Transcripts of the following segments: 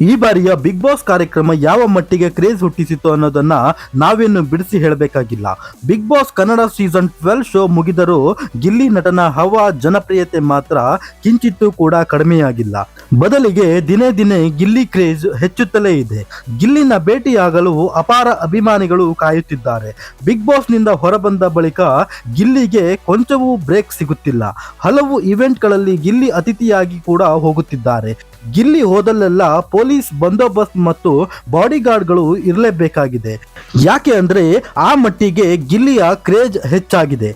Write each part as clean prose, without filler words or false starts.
ಈ ಬಾರಿಯ big boss ಕಾರ್ಯಕ್ರಮ ಯಾವ ಮಟ್ಟಿಗೆ ಕ್ರೇಜ್ ಹುಟ್ಟಿಸಿತು ಅನ್ನೋದನ್ನ ನಾವೇನು ಬಿಡಿಸಿ ಹೇಳಬೇಕಾಗಿಲ್ಲ. Bigg Boss Kannada season 12 show ಮುಗಿದರೂ ಗಿಲ್ಲಿ ನಟನ ಹವಾ ಜನಪ್ರಿಯತೆ ಮಾತ್ರ ಕಿಂಚಿತ್ತೂ ಕೂಡ ಕಡಿಮೆಯಾಗಿಲ್ಲ. ಬದಲಿಗೆ ದಿನೇ ದಿನೇ ಗಿಲ್ಲಿ ಕ್ರೇಜ್ ಹೆಚ್ಚುತ್ತಲೇ ಇದೆ. ಗಿಲ್ಲಿನ ಭೇಟಿಯಾಗಲು ಅಪಾರ ಅಭಿಮಾನಿಗಳು ಕಾಯುತ್ತಿದ್ದಾರೆ. ಬಿಗ್ ಬಾಸ್ ನಿಂದ ಹೊರಬಂದ ಬಳಿಕ ಗಿಲ್ಲಿಗೆ ಕೊಂಚವೂ ಬ್ರೇಕ್ ಸಿಗುತ್ತಿಲ್ಲ. ಹಲವು ಇವೆಂಟ್ಗಳಲ್ಲಿ ಗಿಲ್ಲಿ ಅತಿಥಿಯಾಗಿ ಕೂಡ ಹೋಗುತ್ತಿದ್ದಾರೆ. ಗಿಲ್ಲಿ ಹೋದಲ್ಲೆಲ್ಲ ಪೊಲೀಸ್ ಬಂದೋಬಸ್ತ್ ಮತ್ತು ಬಾಡಿಗಾರ್ಡ್ಗಳು ಇರಲೇಬೇಕಾಗಿದೆ. ಯಾಕೆ ಅಂದ್ರೆ ಆ ಮಟ್ಟಿಗೆ ಗಿಲ್ಲಿಯ ಕ್ರೇಜ್ ಹೆಚ್ಚಾಗಿದೆ.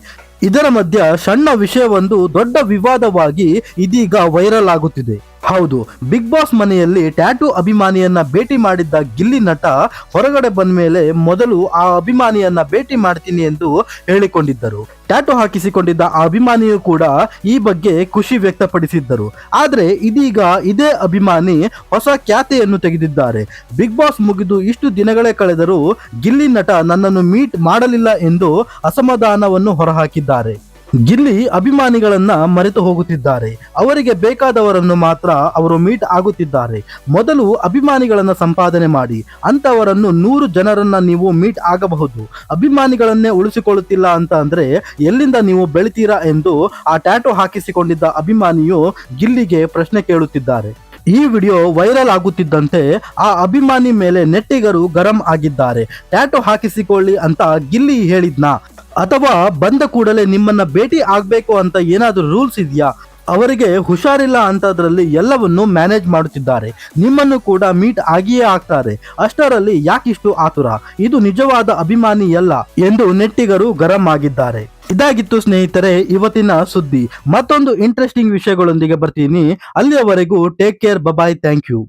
ಇದರ ಮಧ್ಯ ಸಣ್ಣ ವಿಷಯವೊಂದು ದೊಡ್ಡ ವಿವಾದವಾಗಿ ಇದೀಗ ವೈರಲ್ ಆಗುತ್ತಿದೆ. ಹೌದು, ಬಿಗ್ ಬಾಸ್ ಮನೆಯಲ್ಲಿ ಟ್ಯಾಟೂ ಅಭಿಮಾನಿಯನ್ನ ಭೇಟಿ ಮಾಡಿದ್ದ ಗಿಲ್ಲಿ ನಟ ಹೊರಗಡೆ ಬಂದ ಮೇಲೆ ಮೊದಲು ಆ ಅಭಿಮಾನಿಯನ್ನ ಭೇಟಿ ಮಾಡ್ತೀನಿ ಎಂದು ಹೇಳಿಕೊಂಡಿದ್ದರು. ಟ್ಯಾಟೂ ಹಾಕಿಸಿಕೊಂಡಿದ್ದ ಆ ಅಭಿಮಾನಿಯು ಕೂಡ ಈ ಬಗ್ಗೆ ಖುಷಿ ವ್ಯಕ್ತಪಡಿಸಿದ್ದರು. ಆದ್ರೆ ಇದೀಗ ಇದೇ ಅಭಿಮಾನಿ ಹೊಸ ಖ್ಯಾತೆಯನ್ನು ತೆಗೆದಿದ್ದಾರೆ. ಬಿಗ್ ಬಾಸ್ ಮುಗಿದು ಇಷ್ಟು ದಿನಗಳೇ ಕಳೆದರೂ ಗಿಲ್ಲಿ ನಟ ನನ್ನನ್ನು ಮೀಟ್ ಮಾಡಲಿಲ್ಲ ಎಂದು ಅಸಮಾಧಾನವನ್ನು ಹೊರಹಾಕಿದ್ದಾರೆ. ಗಿಲ್ಲಿ ಅಭಿಮಾನಿಗಳನ್ನ ಮರೆತು ಹೋಗುತ್ತಿದ್ದಾರೆ. ಅವರಿಗೆ ಬೇಕಾದವರನ್ನು ಮಾತ್ರ ಅವರು ಮೀಟ್ ಆಗುತ್ತಿದ್ದಾರೆ. ಮೊದಲು ಅಭಿಮಾನಿಗಳನ್ನ ಸಂಪಾದನೆ ಮಾಡಿ, ಅಂತವರನ್ನು 100 ಜನರನ್ನ ನೀವು ಮೀಟ್ ಆಗಬಹುದು. ಅಭಿಮಾನಿಗಳನ್ನೇ ಉಳಿಸಿಕೊಳ್ಳುತ್ತಿಲ್ಲ ಅಂತ ಅಂದ್ರೆ ಎಲ್ಲಿಂದ ನೀವು ಬೆಳಿತೀರಾ ಎಂದು ಆ ಟ್ಯಾಟೂ ಹಾಕಿಸಿಕೊಂಡಿದ್ದ ಅಭಿಮಾನಿಯು ಗಿಲ್ಲಿಗೆ ಪ್ರಶ್ನೆ ಕೇಳುತ್ತಿದ್ದಾರೆ. ಈ ವಿಡಿಯೋ ವೈರಲ್ ಆಗುತ್ತಿದ್ದಂತೆ ಆ ಅಭಿಮಾನಿ ಮೇಲೆ ನೆಟ್ಟಿಗರು ಗರಂ ಆಗಿದ್ದಾರೆ. ಟ್ಯಾಟೂ ಹಾಕಿಸಿಕೊಳ್ಳಿ ಅಂತ ಗಿಲ್ಲಿ ಹೇಳಿದ್ನಾ, ಅಥವಾ ಬಂದ ಕೂಡಲೇ ನಿಮ್ಮನ್ನ ಭೇಟಿ ಆಗ್ಬೇಕು ಅಂತ ಏನಾದ್ರೂ ರೂಲ್ಸ್ ಇದೆಯಾ? ಅವರಿಗೆ ಹುಷಾರಿಲ್ಲ ಅಂತದ್ರಲ್ಲಿ ಎಲ್ಲವನ್ನು ಮ್ಯಾನೇಜ್ ಮಾಡುತ್ತಿದ್ದಾರೆ. ನಿಮ್ಮನ್ನು ಕೂಡ ಮೀಟ್ ಆಗಿಯೇ ಆಗ್ತಾರೆ. ಅಷ್ಟರಲ್ಲಿ ಯಾಕಿಷ್ಟು ಆತುರ? ಇದು ನಿಜವಾದ ಅಭಿಮಾನಿ ಅಲ್ಲ ಎಂದು ನೆಟ್ಟಿಗರು ಗರಂ ಆಗಿದ್ದಾರೆ. ಇದಾಗಿತ್ತು ಸ್ನೇಹಿತರೆ ಇವತ್ತಿನ ಸುದ್ದಿ. ಮತ್ತೊಂದು ಇಂಟ್ರೆಸ್ಟಿಂಗ್ ವಿಷಯಗಳೊಂದಿಗೆ ಬರ್ತೀನಿ. ಅಲ್ಲಿಯವರೆಗೂ take care, bye, thank you.